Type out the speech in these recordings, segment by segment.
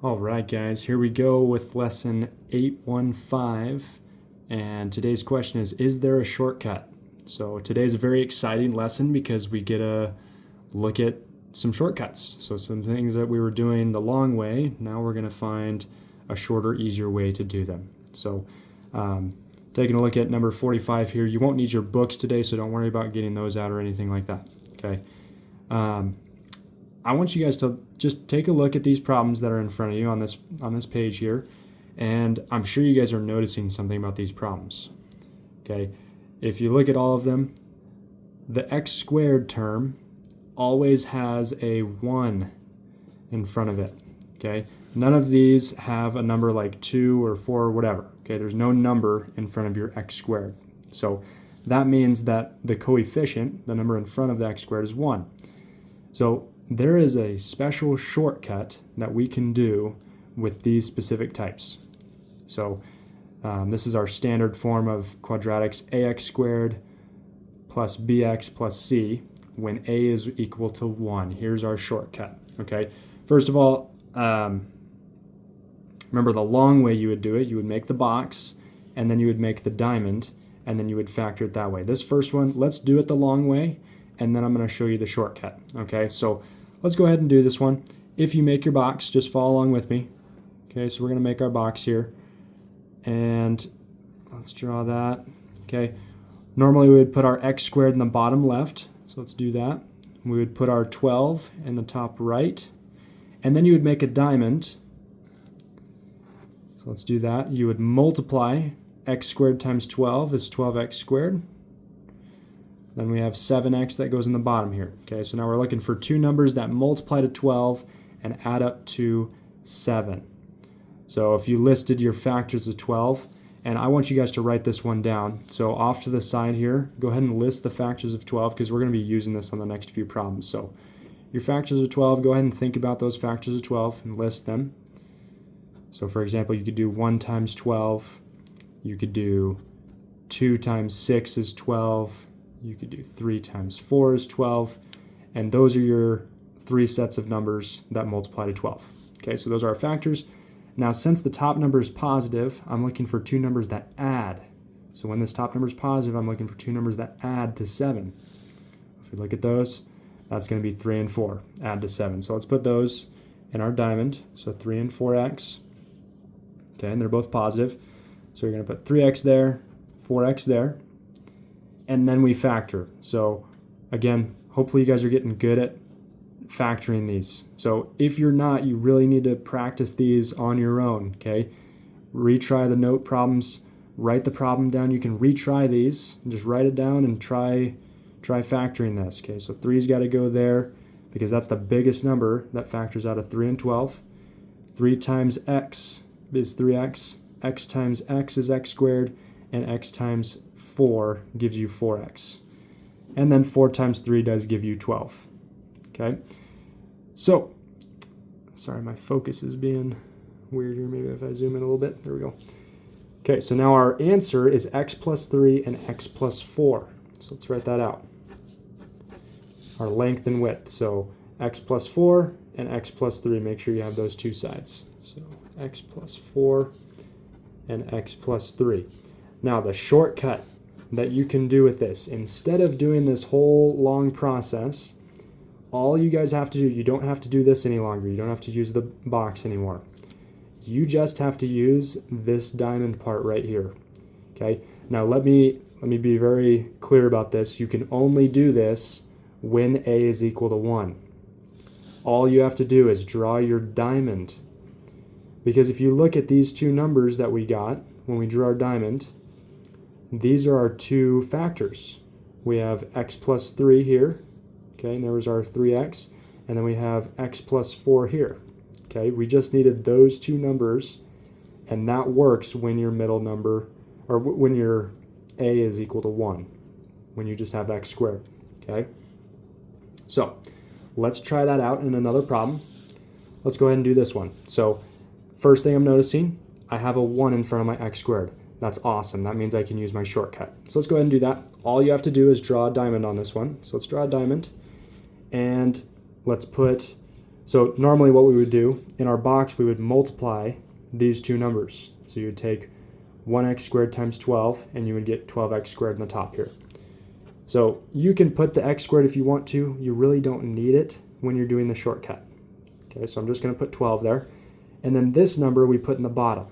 All right, guys, here we go with lesson 815. And today's question is there a shortcut? So today's a very exciting lesson because we get to look at some shortcuts. So some things that we were doing the long way, now we're going to find a shorter, easier way to do them. So taking a look at number 45 here, you won't need your books today, so don't worry about getting those out or anything like that, okay? I want you guys to just take a look at these problems that are in front of you on this page here, and I'm sure you guys are noticing something about these problems. Okay, if you look at all of them, the x squared term always has a 1 in front of it. Okay, none of these have a number like 2 or 4 or whatever. Okay, there's no number in front of your x squared. So that means that the coefficient, the number in front of the x squared, is 1. So there is a special shortcut that we can do with these specific types. So this is our standard form of quadratics: ax squared plus bx plus c when a is equal to 1. Here's our shortcut. Okay, first of all, remember the long way you would do it. You would make the box, and then you would make the diamond, and then you would factor it that way. This first one, let's do it the long way, and then I'm going to show you the shortcut. Okay, so let's go ahead and do this one. If you make your box, just follow along with me. Okay, so we're going to make our box here. And let's draw that. Okay, normally we would put our x squared in the bottom left. So let's do that. We would put our 12 in the top right. And then you would make a diamond. So let's do that. You would multiply x squared times 12 is 12x squared. Then we have 7x that goes in the bottom here. Okay, so now we're looking for two numbers that multiply to 12 and add up to 7. So if you listed your factors of 12, and I want you guys to write this one down. So off to the side here, go ahead and list the factors of 12 because we're going to be using this on the next few problems. So your factors of 12, go ahead and think about those factors of 12 and list them. So for example, you could do 1 times 12. You could do 2 times 6 is 12. You could do 3 times 4 is 12, and those are your 3 sets of numbers that multiply to 12. Okay, so those are our factors. Now, since the top number is positive, I'm looking for two numbers that add. So when this top number is positive, I'm looking for two numbers that add to 7. If we look at those, that's going to be 3 and 4, add to 7. So let's put those in our diamond. So 3 and 4x. Okay, and they're both positive. So you're going to put 3x there, 4x there. And then we factor. So again, hopefully you guys are getting good at factoring these. So if you're not, you really need to practice these on your own, okay? Retry the note problems, write the problem down. You can retry these, and just write it down and try factoring this, okay? So 3's got to go there because that's the biggest number that factors out of 3 and 12. 3 times x is 3x. X times x is x squared. And x times 4 gives you 4x. And then 4 times 3 does give you 12. Okay? So, sorry, my focus is being weird here. Maybe if I zoom in a little bit. There we go. Okay, so now our answer is x plus 3 and x plus 4. So let's write that out. Our length and width. So x plus 4 and x plus 3. Make sure you have those two sides. So x plus 4 and x plus 3. Now the shortcut that you can do with this, instead of doing this whole long process, all you guys have to do, you don't have to do this any longer. You don't have to use the box anymore. You just have to use this diamond part right here. Okay? Now let me be very clear about this. You can only do this when a is equal to 1. All you have to do is draw your diamond. Because if you look at these two numbers that we got when we drew our diamond, these are our two factors. We have x plus 3 here, okay, and there was our 3x, and then we have x plus 4 here. Okay, we just needed those two numbers, and that works when your middle number, or when your a is equal to 1, when you just have x squared. Okay, so let's try that out in another problem. Let's go ahead and do this one. So first thing I'm noticing, I have a 1 in front of my x squared. That's awesome. That means I can use my shortcut. So let's go ahead and do that. All you have to do is draw a diamond on this one. So let's draw a diamond. And let's put So normally what we would do, in our box we would multiply these two numbers. So you would take 1x squared times 12, and you would get 12x squared in the top here. So you can put the x squared if you want to. You really don't need it when you're doing the shortcut. Okay, so I'm just going to put 12 there. And then this number we put in the bottom.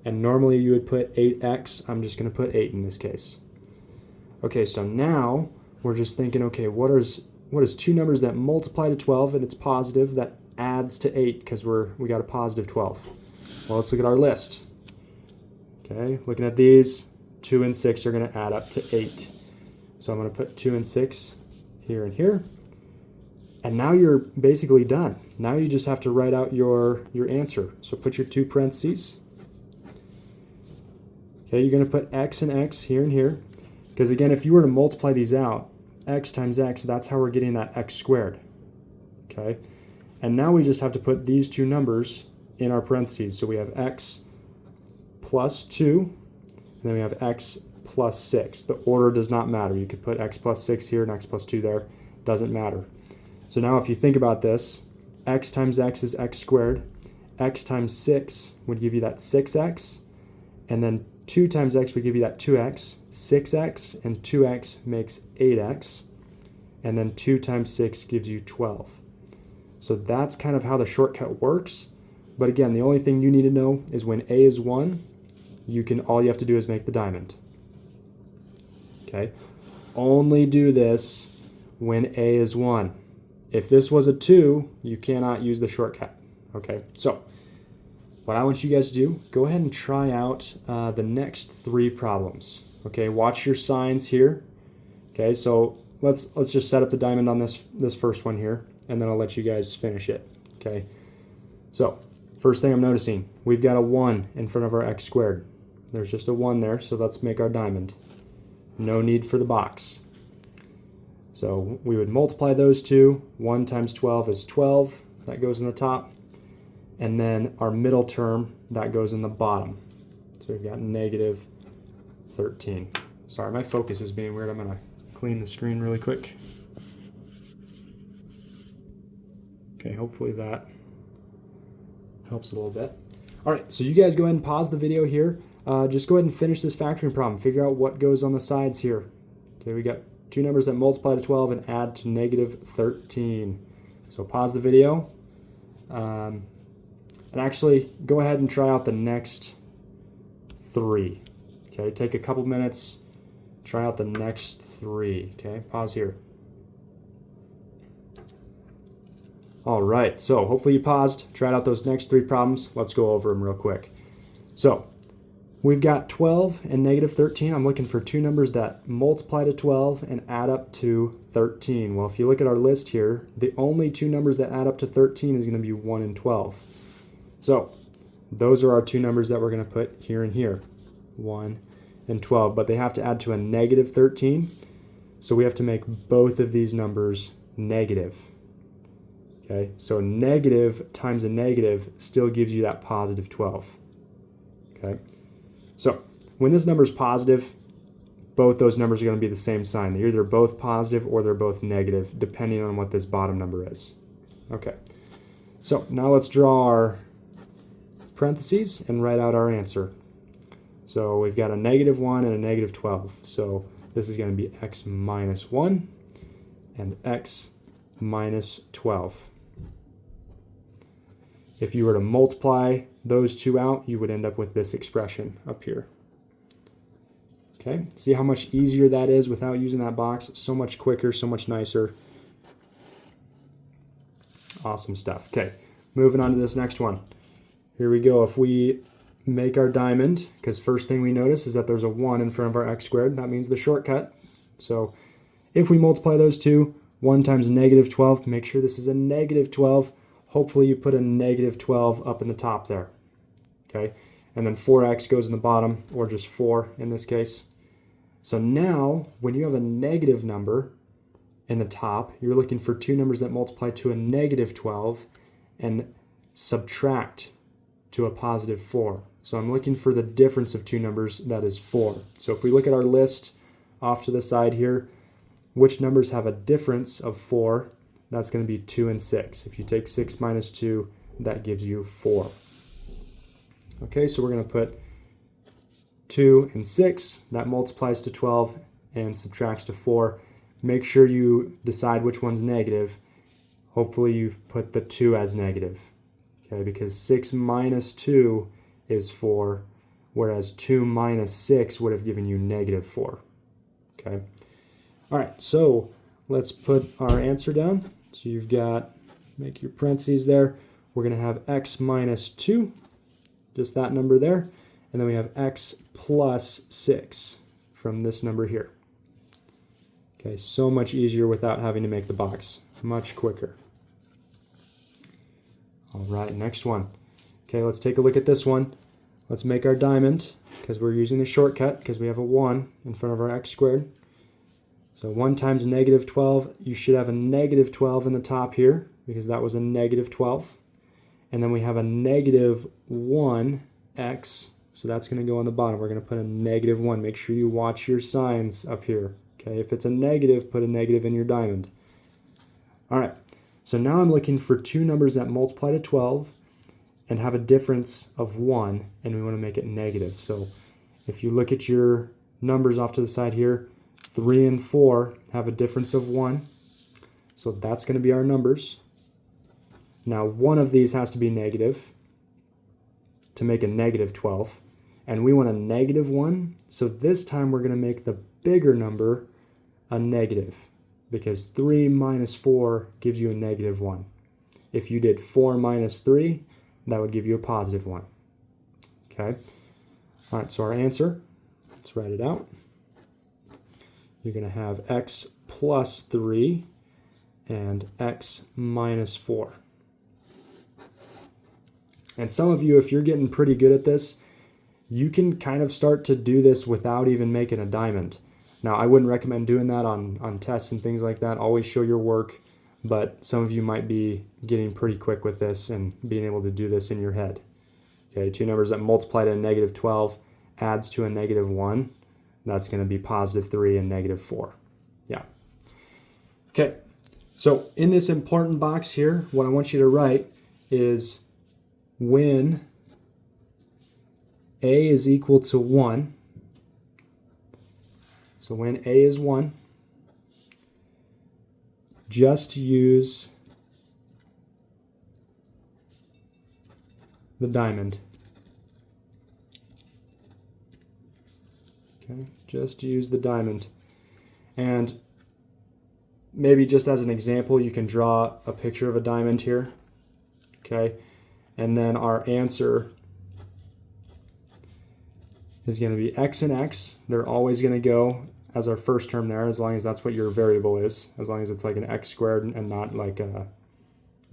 And normally you would put 8x. I'm just going to put 8 in this case. Okay, so now we're just thinking, okay, what is two numbers that multiply to 12 and it's positive that adds to 8 because we got a positive 12? Well, let's look at our list. Okay, looking at these, 2 and 6 are going to add up to 8. So I'm going to put 2 and 6 here and here. And now you're basically done. Now you just have to write out your answer. So put your two parentheses. Okay, you're going to put x and x here and here. Because again, if you were to multiply these out, x times x, that's how we're getting that x squared. Okay, and now we just have to put these two numbers in our parentheses. So we have x plus 2, and then we have x plus 6. The order does not matter. You could put x plus 6 here and x plus 2 there. Doesn't matter. So now if you think about this, x times x is x squared. X times 6 would give you that 6x. And then 2 times x would give you that 2x. 6x and 2x makes 8x. And then 2 times 6 gives you 12. So that's kind of how the shortcut works. But again, the only thing you need to know is when a is 1, all you have to do is make the diamond. Okay? Only do this when a is 1. If this was a 2, you cannot use the shortcut. Okay? So what I want you guys to do, go ahead and try out the next 3 problems. Okay? Watch your signs here. Okay? So let's just set up the diamond on this first one here, and then I'll let you guys finish it. Okay? So first thing I'm noticing, we've got a 1 in front of our x squared. There's just a 1 there, so let's make our diamond. No need for the box. So we would multiply those two. 1 times 12 is 12. That goes in the top. And then our middle term, that goes in the bottom. So we've got negative 13. Sorry, my focus is being weird. I'm going to clean the screen really quick. Okay, hopefully that helps a little bit. All right, so you guys go ahead and pause the video here. Just go ahead and finish this factoring problem. Figure out what goes on the sides here. Okay, we got two numbers that multiply to 12 and add to negative 13. So pause the video. And actually, go ahead and try out the next 3. Okay, take a couple minutes. Try out the next 3. Okay, pause here. All right, so hopefully you paused, tried out those next 3 problems. Let's go over them real quick. So we've got 12 and negative 13. I'm looking for two numbers that multiply to 12 and add up to 13. Well, if you look at our list here, the only two numbers that add up to 13 is going to be 1 and 12. So those are our two numbers that we're going to put here and here, 1 and 12. But they have to add to a negative 13, so we have to make both of these numbers negative. Okay, so negative times a negative still gives you that positive 12. Okay, so when this number is positive, both those numbers are going to be the same sign. They're either both positive or they're both negative, depending on what this bottom number is. Okay, so now let's draw our parentheses and write out our answer. So we've got a negative 1 and a negative 12. So this is going to be x minus 1 and x minus 12. If you were to multiply those two out, you would end up with this expression up here. Okay, see how much easier that is without using that box? So much quicker, so much nicer. Awesome stuff. Okay, moving on to this next one. Here we go. If we make our diamond, because first thing we notice is that there's a 1 in front of our x squared. That means the shortcut. So if we multiply those two, 1 times negative 12, make sure this is a negative 12. Hopefully you put a negative 12 up in the top there. Okay, and then 4x goes in the bottom, or just 4 in this case. So now, when you have a negative number in the top, you're looking for two numbers that multiply to a negative 12 and subtract to a positive 4. So I'm looking for the difference of two numbers, that is 4. So if we look at our list off to the side here, which numbers have a difference of 4? that's going to be 2 and 6. If you take 6 minus 2, that gives you 4. Okay, so we're going to put 2 and 6. That multiplies to 12 and subtracts to 4. Make sure you decide which one's negative. Hopefully you've put the 2 as negative. Okay, because 6 minus 2 is 4, whereas 2 minus 6 would have given you negative 4. Okay. All right, so let's put our answer down. So you've got, make your parentheses there. We're going to have x minus 2, just that number there. And then we have x plus 6 from this number here. Okay, so much easier without having to make the box. Much quicker. All right, next one. Okay, let's take a look at this one. Let's make our diamond, because we're using the shortcut, because we have a 1 in front of our x squared. So 1 times negative 12, you should have a negative 12 in the top here, because that was a negative 12. And then we have a negative 1x, so that's going to go on the bottom. We're going to put a negative 1. Make sure you watch your signs up here. Okay, if it's a negative, put a negative in your diamond. All right, so now I'm looking for two numbers that multiply to 12 and have a difference of 1, and we want to make it negative. So if you look at your numbers off to the side here, 3 and 4 have a difference of 1. So that's going to be our numbers. Now one of these has to be negative to make a negative 12. And we want a negative 1. So this time we're going to make the bigger number a negative, because 3 minus 4 gives you a negative 1. If you did 4 minus 3, that would give you a positive 1. Okay? All right, so our answer, let's write it out. You're going to have x plus 3 and x minus 4. And some of you, if you're getting pretty good at this, you can kind of start to do this without even making a diamond. Now, I wouldn't recommend doing that on tests and things like that. Always show your work, but some of you might be getting pretty quick with this and being able to do this in your head. Okay, two numbers that multiply to a negative 12 adds to a negative 1. That's going to be positive 3 and negative 4. Yeah. Okay, so in this important box here, what I want you to write is when a is equal to 1, so when a is 1, just use the diamond. Okay, just use the diamond. And maybe just as an example, you can draw a picture of a diamond here. Okay, and then our answer is going to be x and x. They're always going to go as our first term there, as long as that's what your variable is, as long as it's like an x squared and not like a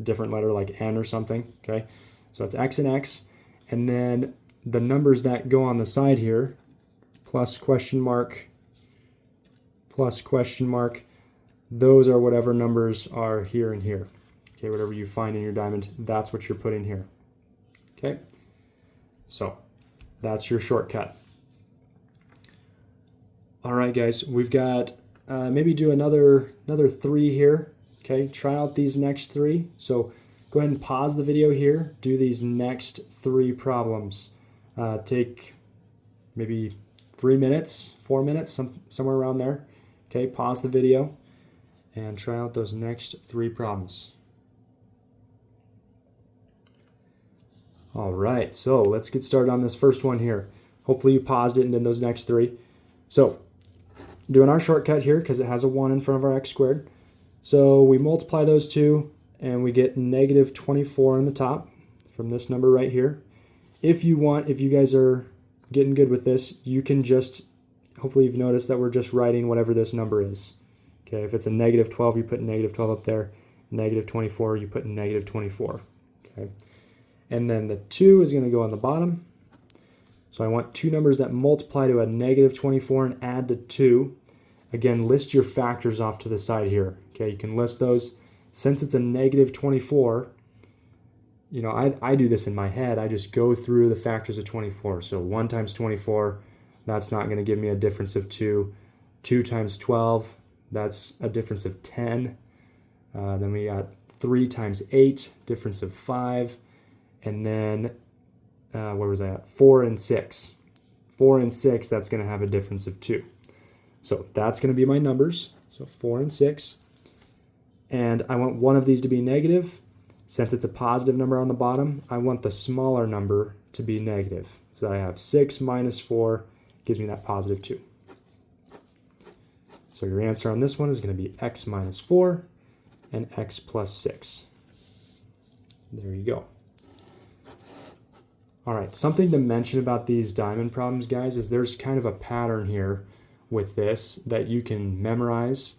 different letter like n or something. Okay, so it's x and x, and then the numbers that go on the side here, plus question mark, those are whatever numbers are here and here. Okay, whatever you find in your diamond, that's what you're putting here. Okay, so that's your shortcut. All right, guys, we've got maybe do another 3 here. Okay, try out these next 3. So go ahead and pause the video here. Do these next 3 problems. Take maybe 3 minutes, 4 minutes, somewhere around there. Okay, pause the video and try out those next 3 problems. All right, so let's get started on this first one here. Hopefully you paused it and did those next 3. So doing our shortcut here, because it has a 1 in front of our x squared. So we multiply those two and we get negative 24 on the top from this number right here. If you want, if you guys are getting good with this, you can just, hopefully you've noticed that we're just writing whatever this number is. Okay, if it's a negative 12, you put negative 12 up there. Negative 24, you put negative 24. Okay, and then the 2 is going to go on the bottom. So I want two numbers that multiply to a negative 24 and add to 2. Again, list your factors off to the side here. Okay, you can list those. Since it's a negative 24, you know, I do this in my head. I just go through the factors of 24. So 1 times 24, that's not going to give me a difference of 2. 2 times 12, that's a difference of 10. Then we got 3 times 8, difference of 5. And then, where was I at? 4 and 6. 4 and 6, that's going to have a difference of 2. So that's going to be my numbers. So 4 and 6. And I want one of these to be negative. Since it's a positive number on the bottom, I want the smaller number to be negative. So I have 6 minus 4 gives me that positive 2. So your answer on this one is going to be x minus 4 and x plus 6. There you go. All right, something to mention about these diamond problems, guys, is there's kind of a pattern here with this that you can memorize,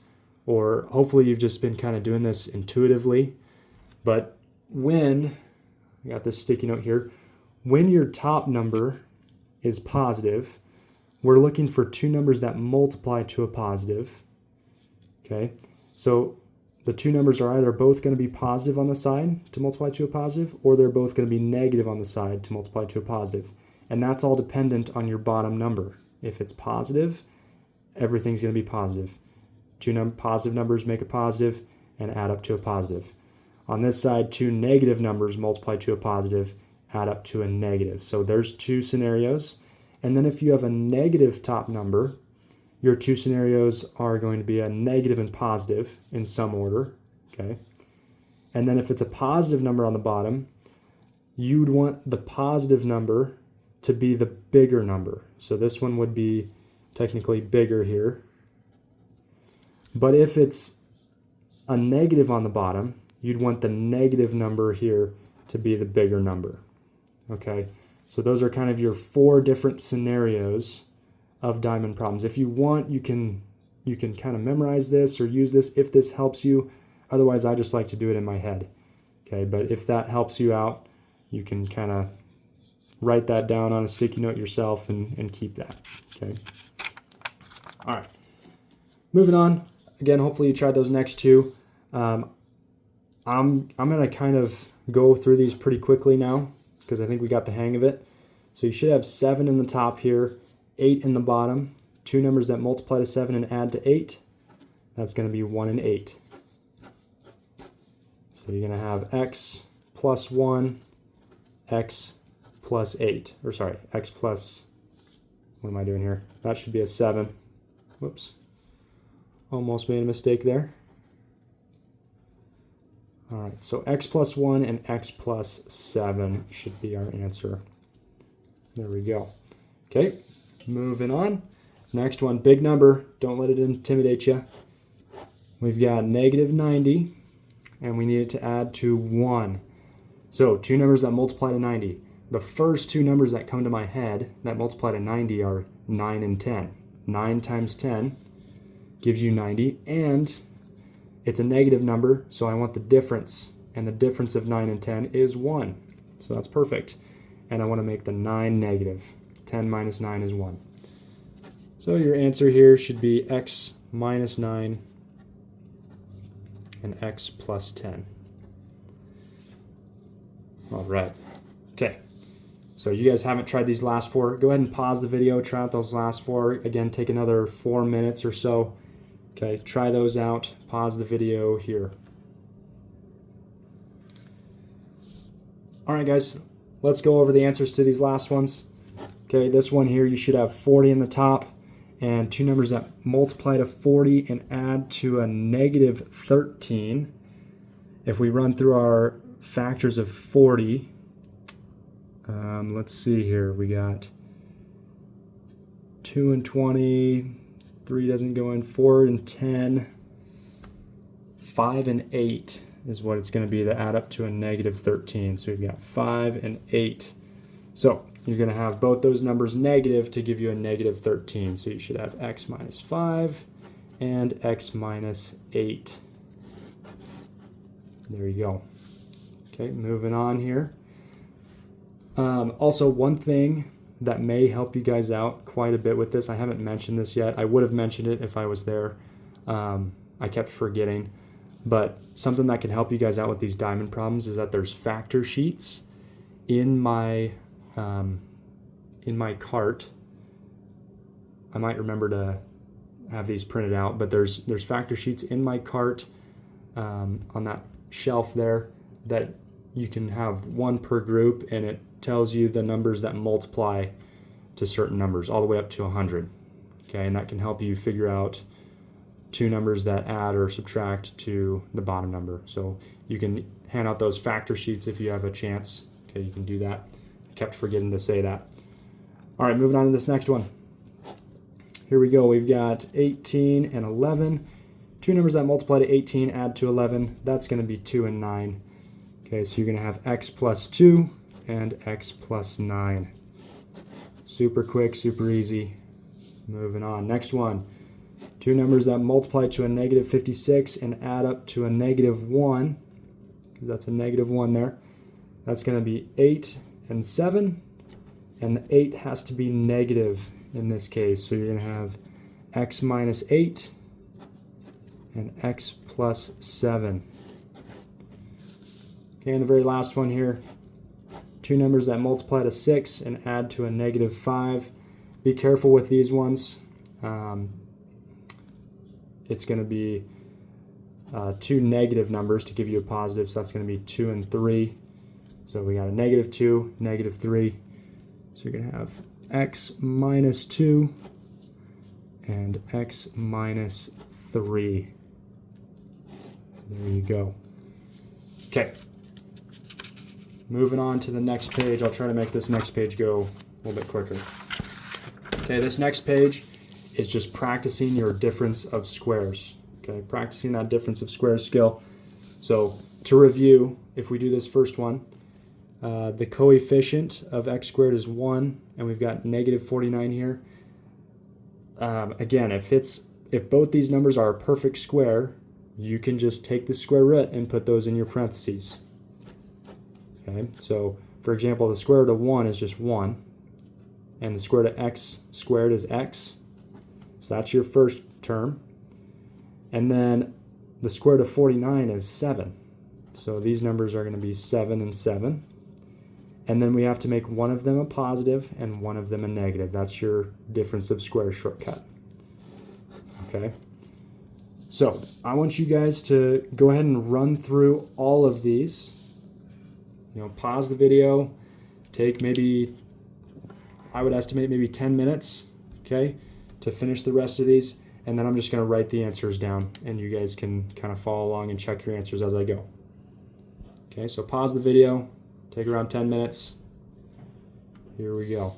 or hopefully you've just been kind of doing this intuitively. But when, I got this sticky note here, when your top number is positive, we're looking for two numbers that multiply to a positive. Okay, so the two numbers are either both going to be positive on the side to multiply to a positive, or they're both going to be negative on the side to multiply to a positive. And that's all dependent on your bottom number. If it's positive, everything's going to be positive. Two positive numbers make a positive and add up to a positive. On this side, two negative numbers multiply to a positive, add up to a negative. So there's two scenarios. And then if you have a negative top number, your two scenarios are going to be a negative and positive in some order, okay? And then if it's a positive number on the bottom, you'd want the positive number to be the bigger number. So this one would be technically bigger here. But if it's a negative on the bottom, you'd want the negative number here to be the bigger number, okay? So those are kind of your 4 different scenarios of diamond problems. If you want, you can kind of memorize this or use this if this helps you. Otherwise, I just like to do it in my head. Okay, but if that helps you out, you can kind of write that down on a sticky note yourself and keep that. Okay. All right. Moving on. Again, hopefully you tried those next two. I'm gonna kind of go through these pretty quickly now because I think we got the hang of it. So you should have 7 in the top here, 8 in the bottom, two numbers that multiply to 7 and add to 8. That's going to be 1 and 8. So you're going to have x plus 1, x plus 8. Or sorry, x plus, what am I doing here? That should be a 7. Whoops. Almost made a mistake there. All right, so x plus 1 and x plus 7 should be our answer. There we go. Okay. Moving on. Next one, big number. Don't let it intimidate you. We've got negative 90, and we need it to add to 1. So two numbers that multiply to 90. The first two numbers that come to my head that multiply to 90 are 9 and 10. 9 times 10 gives you 90, and it's a negative number, so I want the difference. And the difference of 9 and 10 is 1. So that's perfect. And I want to make the 9 negative. 10 minus 9 is 1. So your answer here should be x minus 9 and x plus 10. All right. Okay. So you guys haven't tried these last 4. Go ahead and pause the video. Try out those last 4. Again, take another 4 minutes or so. Okay. Try those out. Pause the video here. All right, guys. Let's go over the answers to these last ones. Okay, this one here, you should have 40 in the top and two numbers that multiply to 40 and add to a negative 13. If we run through our factors of 40, let's see here. We got 2 and 20, 3 doesn't go in, 4 and 10, 5 and 8 is what it's going to be to add up to a negative 13. So we've got 5 and 8. So you're going to have both those numbers negative to give you a negative 13. So you should have x minus 5 and x minus 8. There you go. Okay, moving on here. Also, one thing that may help you guys out quite a bit with this, I haven't mentioned this yet. I would have mentioned it if I was there. I kept forgetting. But something that can help you guys out with these diamond problems is that there's factor sheets in my cart. I might remember to have these printed out, but there's factor sheets in my cart on that shelf there that you can have one per group, and it tells you the numbers that multiply to certain numbers all the way up to 100. Okay, and that can help you figure out two numbers that add or subtract to the bottom number. So you can hand out those factor sheets if you have a chance. Okay, you can do that. I kept forgetting to say that. All right, moving on to this next one. Here we go. We've got 18 and 11. Two numbers that multiply to 18 add to 11. That's going to be 2 and 9. Okay, so you're going to have x plus 2 and x plus 9. Super quick, super easy. Moving on. Next one. Two numbers that multiply to a negative 56 and add up to a negative 1. That's a negative 1 there. That's going to be 8 and 7. And the 8 has to be negative in this case. So you're going to have x minus 8 and x plus 7. Okay, and the very last one here. Two numbers that multiply to 6 and add to a negative 5. Be careful with these ones. It's going to be two negative numbers to give you a positive, so that's going to be 2 and 3. So we got a negative 2, negative 3. So you're going to have x minus 2 and x minus 3. There you go. Okay. Moving on to the next page. I'll try to make this next page go a little bit quicker. Okay, this next page is just practicing your difference of squares. Okay, practicing that difference of squares skill. So to review, if we do this first one, the coefficient of x squared is 1, and we've got negative 49 here. Again, if both these numbers are a perfect square, you can just take the square root and put those in your parentheses. Okay, so for example, the square root of 1 is just 1, and the square root of x squared is x. So that's your first term. And then the square root of 49 is 7. So these numbers are going to be 7 and 7. And then we have to make one of them a positive and one of them a negative. That's your difference of squares shortcut. Okay. So I want you guys to go ahead and run through all of these. Pause the video, take maybe, I would estimate maybe 10 minutes, okay, to finish the rest of these, and then I'm just going to write the answers down, and you guys can kind of follow along and check your answers as I go. Okay, so pause the video, take around 10 minutes. Here we go.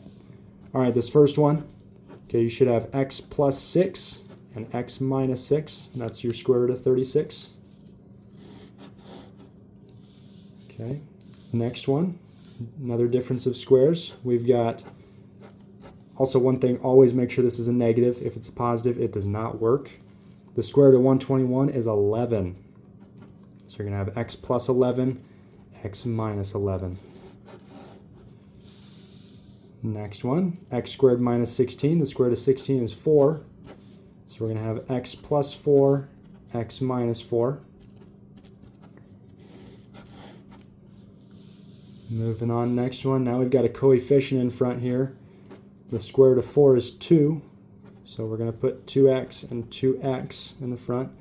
All right, this first one, okay, you should have x plus 6 and x minus 6. That's your square root of 36. Okay. Next one, another difference of squares. We've got, also one thing, always make sure this is a negative. If it's a positive, it does not work. The square root of 121 is 11. So you're going to have x plus 11, x minus 11. Next one, x squared minus 16. The square root of 16 is 4. So we're going to have x plus 4, x minus 4. Moving on, next one. Now we've got a coefficient in front here. The square root of 4 is 2. So we're going to put 2x and 2x in the front.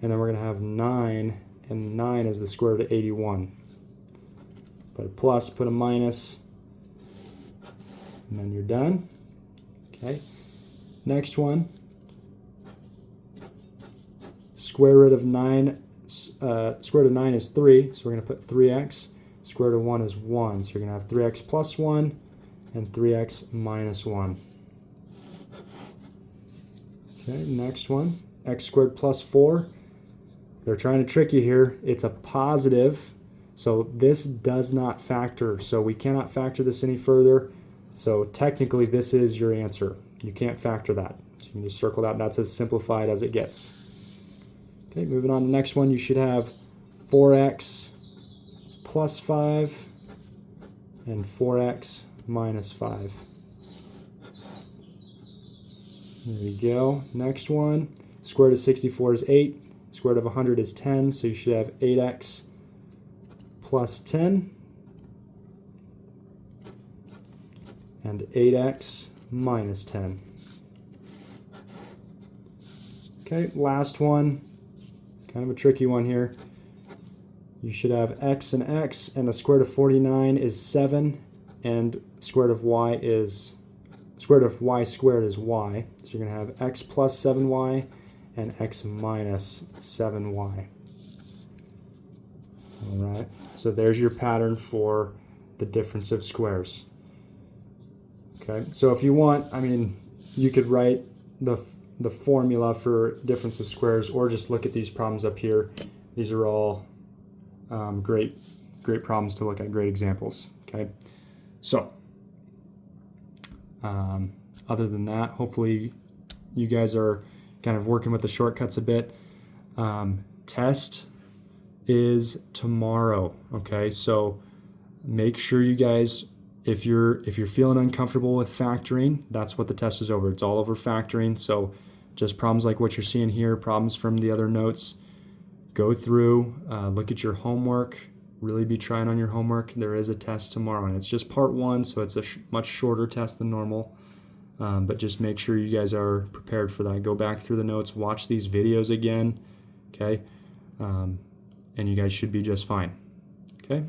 And then we're going to have 9, and 9 is the square root of 81. Put a plus, put a minus, and then you're done. Okay. Next one. Square root of 9 is 3. So we're going to put 3x. Square root of 1 is 1, so you're going to have 3x plus 1 and 3x minus 1. Okay, next one, x squared plus 4. They're trying to trick you here. It's a positive, so this does not factor, so we cannot factor this any further. So technically this is your answer. You can't factor that. So you can just circle that. That's as simplified as it gets. Okay, moving on to the next one, you should have 4x plus 5 and 4x minus 5. There you go. Next one, square root of 64 is 8. Square root of 100 is 10, so you should have 8x plus 10 and 8x minus 10. Okay, last one. kind of a tricky one here. You should have x and x, and the square root of 49 is 7, and square root of y squared is y. So you're going to have x plus 7y and x minus 7y. All right, so there's your pattern for the difference of squares. Okay, so if you want, I mean, you could write the formula for difference of squares, or just look at these problems up here. These are all great problems to look at, great examples. Okay, so other than that, hopefully you guys are kind of working with the shortcuts a bit. Test is tomorrow. Okay, so make sure you guys, if you're feeling uncomfortable with factoring, that's what the test is over. It's all over factoring. So just problems like what you're seeing here, problems from the other notes. Go through, look at your homework, really be trying on your homework. There is a test tomorrow, and it's just part 1, so it's a much shorter test than normal. But just make sure you guys are prepared for that. Go back through the notes, watch these videos again, okay? And you guys should be just fine, okay?